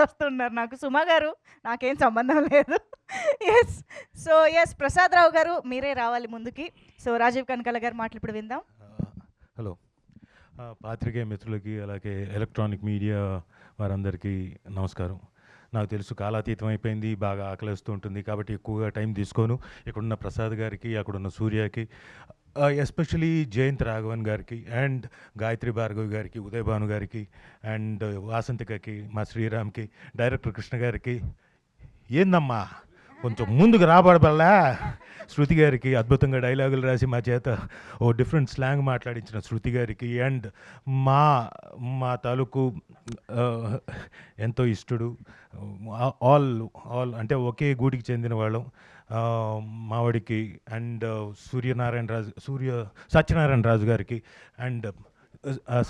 వస్తున్నారు నాకు. సుమ గారు నాకేం సంబంధం లేదు. యెస్. సో, యెస్ ప్రసాద్ రావు గారు మీరే రావాలి ముందుకి. సో, రాజీవ్ కనకాల గారి మాటలు ఇప్పుడు విందాం. హలో. పాత్రికేయ మిత్రులకి అలాగే ఎలక్ట్రానిక్ మీడియా వారందరికీ నమస్కారం. నాకు తెలుసు కాలాతీతం అయిపోయింది, బాగా ఆకలిస్తూ ఉంటుంది, కాబట్టి ఎక్కువగా టైం తీసుకోను. ఇక్కడున్న ప్రసాద్ గారికి, అక్కడున్న సూర్యకి, ఎస్పెషలీ జయంత్ రాఘవన్ గారికి అండ్ గాయత్రి భార్గవి గారికి, ఉదయ్ భాను గారికి అండ్ వాసంతికకి, మా శ్రీరామ్కి, డైరెక్టర్ కృష్ణ గారికి, ఏందమ్మా కొంచెం ముందుకు రాబడబల్లా, శృతి గారికి అద్భుతంగా డైలాగులు రాసి మా చేత ఓ డిఫరెంట్ స్లాంగ్ మాట్లాడించిన శృతి గారికి అండ్ మా మా తాలూకు ఎంతో ఇష్టడు, ఆల్ ఆల్ అంటే ఒకే గూటికి చెందిన వాళ్ళం, మావాడికి అండ్ సత్యనారాయణ రాజు గారికి అండ్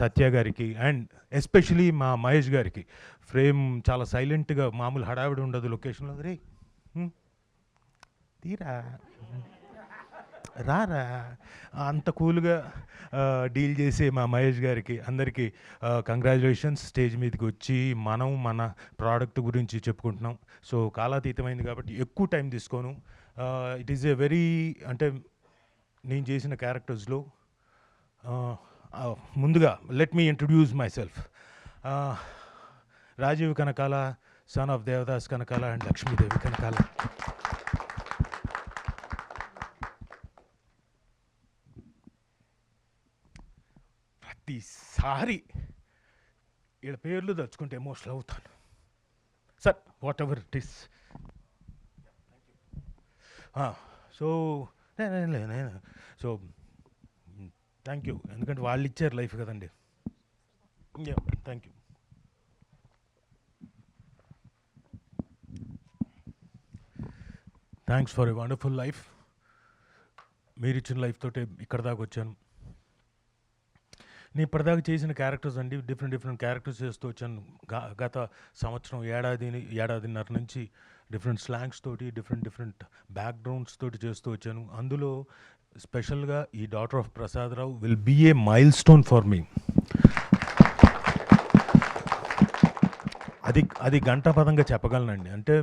సత్య గారికి అండ్ ఎస్పెషలీ మా మహేష్ గారికి. ఫ్రేమ్ చాలా సైలెంట్గా, మామూలు హడావిడి ఉండదు లొకేషన్లో, రే తీరా రారా అంత కూల్గా డీల్ చేసే మా మహేష్ గారికి అందరికీ కంగ్రాచులేషన్స్. స్టేజ్ మీదకి వచ్చి మనం మన ప్రోడక్ట్ గురించి చెప్పుకుంటున్నాం. సో కాలాతీతమైంది కాబట్టి ఎక్కువ టైం తీసుకోను. ఇట్ ఈస్ ఏ వెరీ, అంటే నేను చేసిన క్యారెక్టర్స్లో ముందుగా let me introduce myself. Rajeev Kanakala, son of Devadas Kanakala and Lakshmidevi Kanakala. ప్రతిసారి వీళ్ళ పేర్లు తలుచుకుంటే ఎమోషనల్ అవుతాను sir, whatever it is. So so thank you, ఎందుకంటే వాళ్ళు ఇచ్చారు లైఫ్ కదండి. Thank you. Thanks for a wonderful life. మీరు ఇచ్చిన లైఫ్ తోటే ఇక్కడ దాకా వచ్చాను. నేను ఇప్పటిదాకా చేసిన క్యారెక్టర్స్ అండి, డిఫరెంట్ క్యారెక్టర్స్ చేస్తూ వచ్చాను. గత సంవత్సరం ఏడాదిన్నర నుంచి డిఫరెంట్ స్లాంగ్స్ తోటి, డిఫరెంట్ బ్యాక్గ్రౌండ్స్ తోటి చేస్తూ వచ్చాను. అందులో స్పెషల్గా ఈ daughter of Prasad Rao will be a milestone for me. అది గంటాపదంగా చెప్పగలనండి. అంటే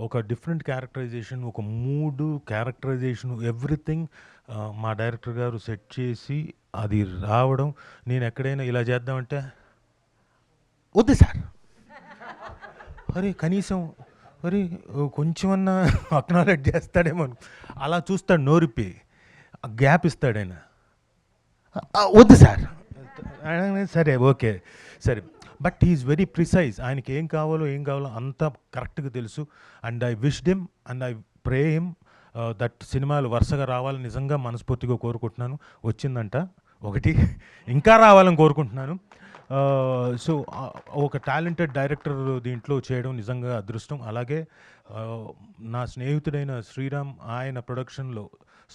ఒక డిఫరెంట్ క్యారెక్టరైజేషన్, ఒక మూడు క్యారెక్టరైజేషన్, ఎవ్రీథింగ్ మా డైరెక్టర్ గారు సెట్ చేసి అది రావడం. నేను ఎక్కడైనా ఇలా చేద్దామంటే వద్దు సార్, అరే కనీసం మరి కొంచెమన్నా అక్నాలెడ్జ్ చేస్తాడేమో, అలా చూస్తాడు, నోరిపి గ్యాప్ ఇస్తాడైనా, వద్దు సార్, సరే ఓకే సరే. But is very precise. ఆయనకి ఏం కావాలో అంతా కరెక్ట్గా తెలుసు. And I wish him and I pray him that సినిమాలు వరుసగా రావాలని నిజంగా మనస్ఫూర్తిగా కోరుకుంటున్నాను. వచ్చిందంట ఒకటి, ఇంకా రావాలని కోరుకుంటున్నాను. సో ఒక టాలెంటెడ్ డైరెక్టర్ దీంట్లో చేయడం నిజంగా అదృష్టం. అలాగే నా స్నేహితుడైన శ్రీరామ్, ఆయన ప్రొడక్షన్లో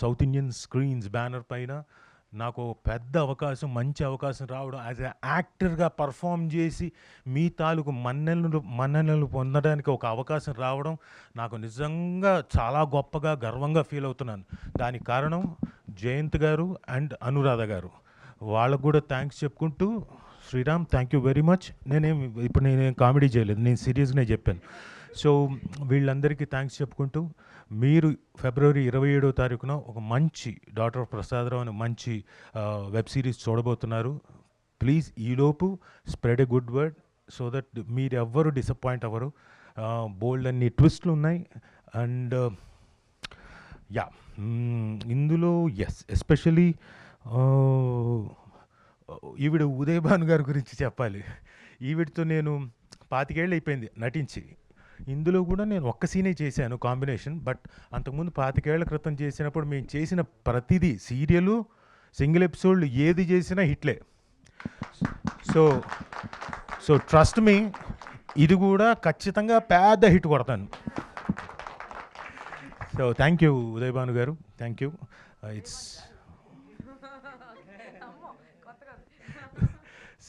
సౌత్ ఇండియన్ స్క్రీన్స్ బ్యానర్ పైన నాకు పెద్ద అవకాశం, మంచి అవకాశం రావడం, యాజ్ ఎ యాక్టర్గా పర్ఫామ్ చేసి మీ తాలూకు మన్ననలు పొందడానికి ఒక అవకాశం రావడం నాకు నిజంగా చాలా గొప్పగా, గర్వంగా ఫీల్ అవుతున్నాను. దానికి కారణం జయంత్ గారు అండ్ అనురాధ గారు. వాళ్ళకు కూడా థ్యాంక్స్ చెప్పుకుంటూ, Sriram thank you very much. ఇప్పుడు నేనేం కామెడీ చేయలేదు, నేను సీరియస్గానే చెప్పాను. సో వీళ్ళందరికీ థ్యాంక్స్ చెప్పుకుంటూ, మీరు ఫిబ్రవరి 27వ తారీఖున ఒక మంచి డాటర్ ఆఫ్ ప్రసాదరావు అని మంచి వెబ్ సిరీస్ చూడబోతున్నారు. ప్లీజ్ ఈలోపు spread a good word so that మీరు ఎవ్వరు డిసప్పాయింట్ అవ్వరు. బోల్డ్ అన్ని ట్విస్ట్లు ఉన్నాయి. అండ్ యా, ఇందులో ఎస్పెషలీ ఈవిడ ఉదయ్ భాను గారి గురించి చెప్పాలి. ఈవిడతో నేను 25 ఏళ్ళు అయిపోయింది నటించి. ఇందులో కూడా నేను ఒక్క సీనే చేశాను కాంబినేషన్. బట్ అంతకుముందు 25 ఏళ్ల క్రితం చేసినప్పుడు మేము చేసిన ప్రతిదీ సీరియలు, సింగిల్ ఎపిసోడ్లు ఏది చేసినా హిట్లే. సో ట్రస్ట్ మీ, ఇది కూడా ఖచ్చితంగా పెద్ద హిట్ కొడతాను. So thank you Uday Bhanu garu, thank you. It's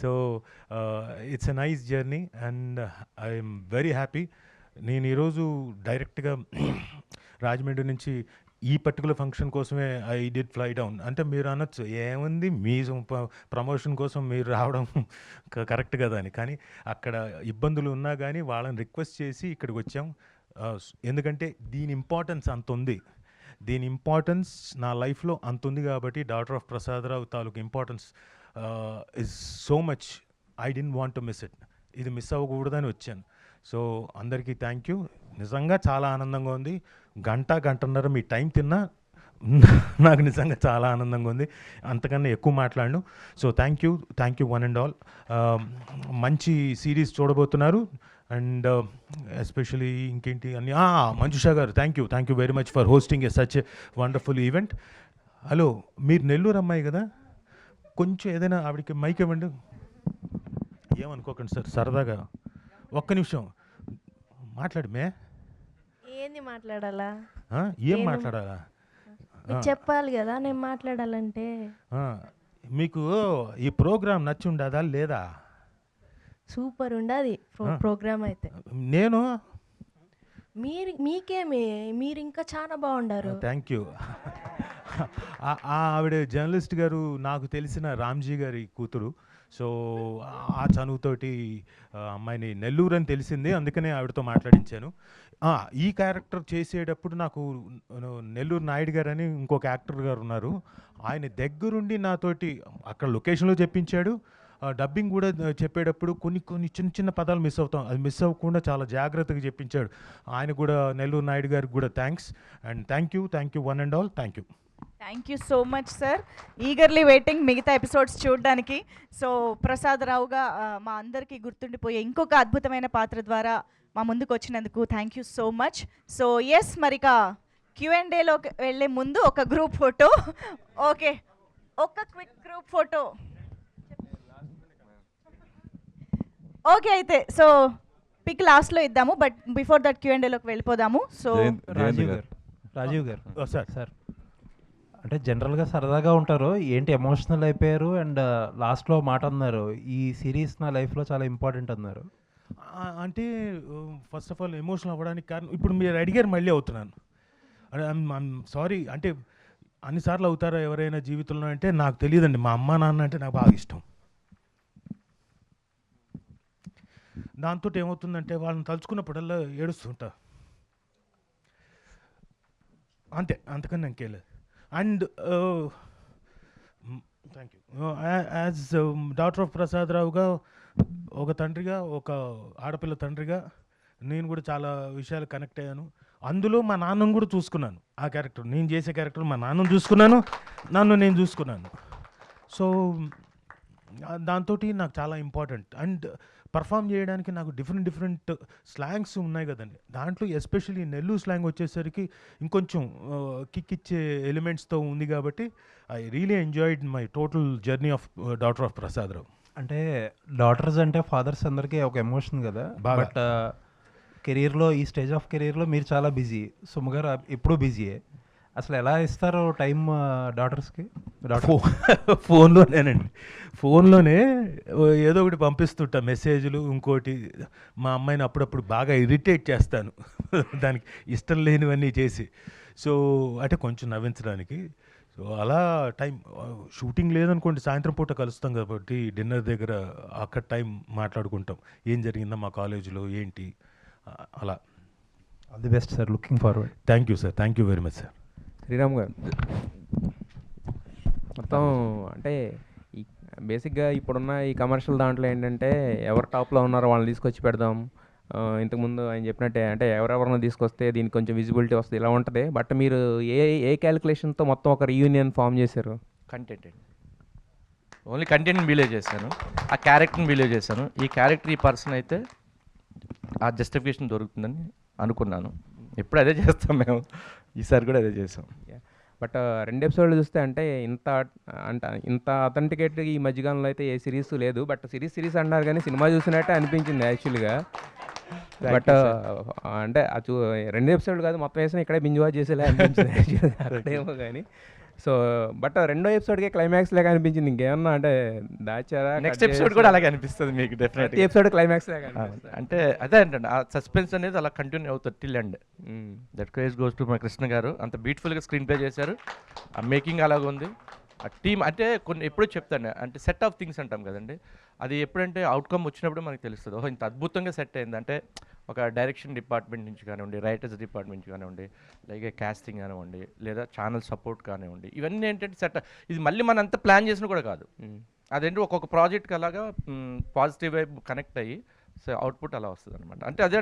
so it's a nice journey and I'm very happy. నేను ఈరోజు డైరెక్ట్గా రాజమండ్రి నుంచి ఈ పర్టికులర్ ఫంక్షన్ కోసమే ఐ డిడ్ ఫ్లై డౌన్ అంటే మీరు అనొచ్చు ఏముంది మీ ప్రమోషన్ కోసం మీరు రావడం కరెక్ట్ కదా అని. కానీ అక్కడ ఇబ్బందులు ఉన్నా కానీ వాళ్ళని రిక్వెస్ట్ చేసి ఇక్కడికి వచ్చాం. ఎందుకంటే దీని ఇంపార్టెన్స్ అంత ఉంది, దీని ఇంపార్టెన్స్ నా లైఫ్లో అంత ఉంది కాబట్టి డాటర్ ఆఫ్ ప్రసాదరావు తాలూకు importance is so much. I don't want to miss it. ఇది మిస్ అవ్వకూడదని వచ్చాను. సో అందరికీ థ్యాంక్ యూ. నిజంగా చాలా ఆనందంగా ఉంది. గంటన్నర మీ టైం తిన్నా నాకు నిజంగా చాలా ఆనందంగా ఉంది. అంతకన్నా ఎక్కువ మాట్లాడను. So thank you one and all. మంచి సిరీస్ చూడబోతున్నారు. అండ్ ఎస్పెషలీ ఇంకేంటి అన్ని మంజుషా గారు thank you very much for hosting a such wonderful event. Hello, మీరు నెల్లూరు అమ్మాయి కదా, కొంచెం ఏదైనా ఆవిడకి మైక్ ఇవ్వండి. ఏమనుకోకండి సార్, సరదాగా ఒక్క నిమిషం మాట్లాడు. ఏంది మాట్లాడాలా? ఏం మాట్లాడాలా చెప్పాలి కదా నేను మాట్లాడాలంటే. మీకు ఈ ప్రోగ్రామ్ నచ్చి ఉండదా లేదా? సూపర్ ఉండదు ప్రోగ్రామ్ అయితే. నేను మీకేమి, మీరు ఇంకా చాలా బాగుండారు. Thank you. ఆవిడ జర్నలిస్ట్ గారు, నాకు తెలిసిన రామ్జీ గారి కూతురు. సో ఆ చనువుతోటి అమ్మాయిని నెల్లూరు అని తెలిసింది, అందుకనే ఆవిడతో మాట్లాడించాను. ఈ క్యారెక్టర్ చేసేటప్పుడు నాకు నెల్లూరు నాయుడు గారు అని ఇంకొక యాక్టర్ గారు ఉన్నారు, ఆయన దగ్గరుండి నాతోటి అక్కడ లొకేషన్లో చెప్పించాడు. డబ్బింగ్ కూడా చెప్పేటప్పుడు కొన్ని చిన్న పదాలు మిస్ అవుతాం, అది మిస్ అవ్వకుండా చాలా జాగ్రత్తగా చెప్పించాడు. ఆయన కూడా, నెల్లూరు నాయుడు గారికి కూడా thanks. And thank you one and all. Thank you so much sir. Eagerly waiting మిగతా ఎపిసోడ్స్ చూడడానికి. సో ప్రసాద్ రావుగా మా అందరికీ గుర్తుండిపోయే ఇంకొక అద్భుతమైన పాత్ర ద్వారా మా ముందుకు వచ్చినందుకు thank you so much. So yes, మరిక Q&Aలోకి వెళ్ళే ముందు ఒక గ్రూప్ ఫోటో. ఓకే, ఒక క్విక్ గ్రూప్ ఫోటో. ఓకే, అయితే సో పిక్ లాస్ట్లో ఇద్దాము, బట్ బిఫోర్ దట్ Q&Aలోకి వెళ్ళిపోదాము. సో రాజీవ్ గారు సార్, అంటే జనరల్గా సరదాగా ఉంటారు, ఏంటి ఎమోషనల్ అయిపోయారు అండ్ లాస్ట్లో మాట అన్నారు, ఈ సిరీస్ నా లైఫ్లో చాలా ఇంపార్టెంట్ అన్నారు. అంటే ఫస్ట్ ఆఫ్ ఆల్ ఎమోషనల్ అవ్వడానికి కారణం, ఇప్పుడు మీరు అడిగారు మళ్ళీ అవుతున్నాను. I'm sorry. అంటే అన్నిసార్లు అవుతారా ఎవరైనా జీవితంలో అంటే నాకు తెలియదండి. మా అమ్మ నాన్న అంటే నాకు బాగా ఇష్టం. దాంతో ఏమవుతుందంటే వాళ్ళని తలుచుకున్నప్పుడల్లా ఏడుస్తుంటా, అంతే, అంతకన్నా ఇంకేలేదు. And thank you. As daughter of ప్రసాదరావుగా, ఒక తండ్రిగా, ఒక ఆడపిల్ల తండ్రిగా నేను కూడా చాలా విషయాలు కనెక్ట్ అయ్యాను. అందులో మా నాన్నను కూడా చూసుకున్నాను. ఆ క్యారెక్టర్, నేను చేసే క్యారెక్టర్, మా నాన్నను చూసుకున్నాను, నన్ను నేను చూసుకున్నాను. సో దాంతో నాకు చాలా ఇంపార్టెంట్. అండ్ పర్ఫామ్ చేయడానికి నాకు డిఫరెంట్ స్లాంగ్స్ ఉన్నాయి కదండి. దాంట్లో ఎస్పెషల్లీ నెల్లూరు స్లాంగ్ వచ్చేసరికి ఇంకొంచెం కిక్ ఇచ్చే ఎలిమెంట్స్తో ఉంది కాబట్టి I really enjoyed my total journey of daughter of Prasadarao. అంటే డాటర్స్ అంటే ఫాదర్స్ అందరికీ ఒక ఎమోషన్ కదా, బట్ కెరీర్లో, ఈ స్టేజ్ ఆఫ్ కెరీర్లో మీరు చాలా బిజీ. సుమ గారు ఎప్పుడూ బిజీయే. అసలు ఎలా ఇస్తారు టైం డాటర్స్కి? ఫోన్లోనే ఏదో ఒకటి పంపిస్తుంటా, మెసేజ్లు. ఇంకోటి, మా అమ్మాయిని అప్పుడప్పుడు బాగా ఇరిటేట్ చేస్తాను దానికి ఇష్టం లేనివన్నీ చేసి. సో అంటే కొంచెం నవ్వించడానికి. సో అలా టైం, షూటింగ్ లేదనుకోండి సాయంత్రం పూట కలుస్తాం కాబట్టి డిన్నర్ దగ్గర అక్కడ టైం మాట్లాడుకుంటాం, ఏం జరిగిందా మా కాలేజీలో ఏంటి అలా. All the best sir, looking forward. Thank you sir, thank you very much sir. Sriram garu, మొత్తం అంటే ఈ బేసిక్గా ఇప్పుడున్న ఈ కమర్షియల్ దాంట్లో ఏంటంటే ఎవరు టాప్లో ఉన్నారో వాళ్ళని తీసుకొచ్చి పెడదాం. ఇంతకుముందు ఆయన చెప్పినట్టే అంటే ఎవరెవరిని తీసుకొస్తే దీనికి కొంచెం విజిబిలిటీ వస్తుంది, ఇలా ఉంటుంది. బట్ మీరు ఏ క్యాలిక్యులేషన్తో మొత్తం ఒక రీయూనియన్ ఫామ్ చేశారు? కంటెంట్ అండి, ఓన్లీ కంటెంట్ని బిలీవ్ చేశాను, ఆ క్యారెక్టర్ని బిలీవ్ చేశాను. ఈ క్యారెక్టర్, ఈ పర్సన్ అయితే ఆ జస్టిఫికేషన్ దొరుకుతుందని అనుకున్నాను. ఎప్పుడు అదే చేస్తాం మేము, ఈసారి కూడా అదే చేసాం. బట్ 2 ఎపిసోడ్లు చూస్తే అంటే ఇంత అథెంటికేట్ ఈ మధ్యకాలంలో అయితే ఏ సిరీస్ లేదు. బట్ సిరీస్ అన్నారు కానీ సినిమా చూసినట్టే అనిపించింది యాక్చువల్గా. బట్ అంటే 2 ఎపిసోడ్లు కాదు మొత్తం వేసిన ఇక్కడే బింజ్ వాచ్ చేసేలా అనిపించింది యాక్చువల్గా అక్కడేమో. కానీ సో బట్ రెండో ఎపిసోడ్కే క్లైమాక్స్ లాగా అనిపించింది. ఇంకేమన్నా అంటే దాచారా? నెక్స్ట్ ఎపిసోడ్ కూడా అలాగే అనిపిస్తుంది మీకు ప్రతి డెఫినెట్గా. ఎపిసోడ్ క్లైమాక్స్ లాగా అనిపిస్తుంది. అంటే అదే అంటే ఆ సస్పెన్స్ అనేది అలా కంటిన్యూ అవుతుంది till end. That craze goes to మా కృష్ణ గారు. అంత బ్యూటిఫుల్గా స్క్రీన్ ప్లే చేశారు. ఆ మేకింగ్ అలాగ ఉంది. ఆ టీమ్ అంటే కొన్ని ఎప్పుడూ చెప్తాను అంటే సెట్ ఆఫ్ థింగ్స్ అంటాం కదండి, అది ఎప్పుడంటే అవుట్కమ్ వచ్చినప్పుడు మనకు తెలుస్తుంది. ఓహో ఇంత అద్భుతంగా సెట్ అయింది అంటే ఒక డైరెక్షన్ డిపార్ట్మెంట్ నుంచి కానివ్వండి, రైటర్స్ డిపార్ట్మెంట్ నుంచి కానివ్వండి, అలాగే కాస్టింగ్ కానివ్వండి, లేదా ఛానల్ సపోర్ట్ కానివ్వండి, ఇవన్నీ ఏంటంటే సెట్. ఇది మళ్ళీ మనం అంత ప్లాన్ చేసిన కూడా కాదు. అదేంటి ఒక్కొక్క ప్రాజెక్ట్కి అలాగా పాజిటివ్ వైపు కనెక్ట్ అయ్యి సో అవుట్పుట్ అలా వస్తుంది అనమాట. అంటే అదే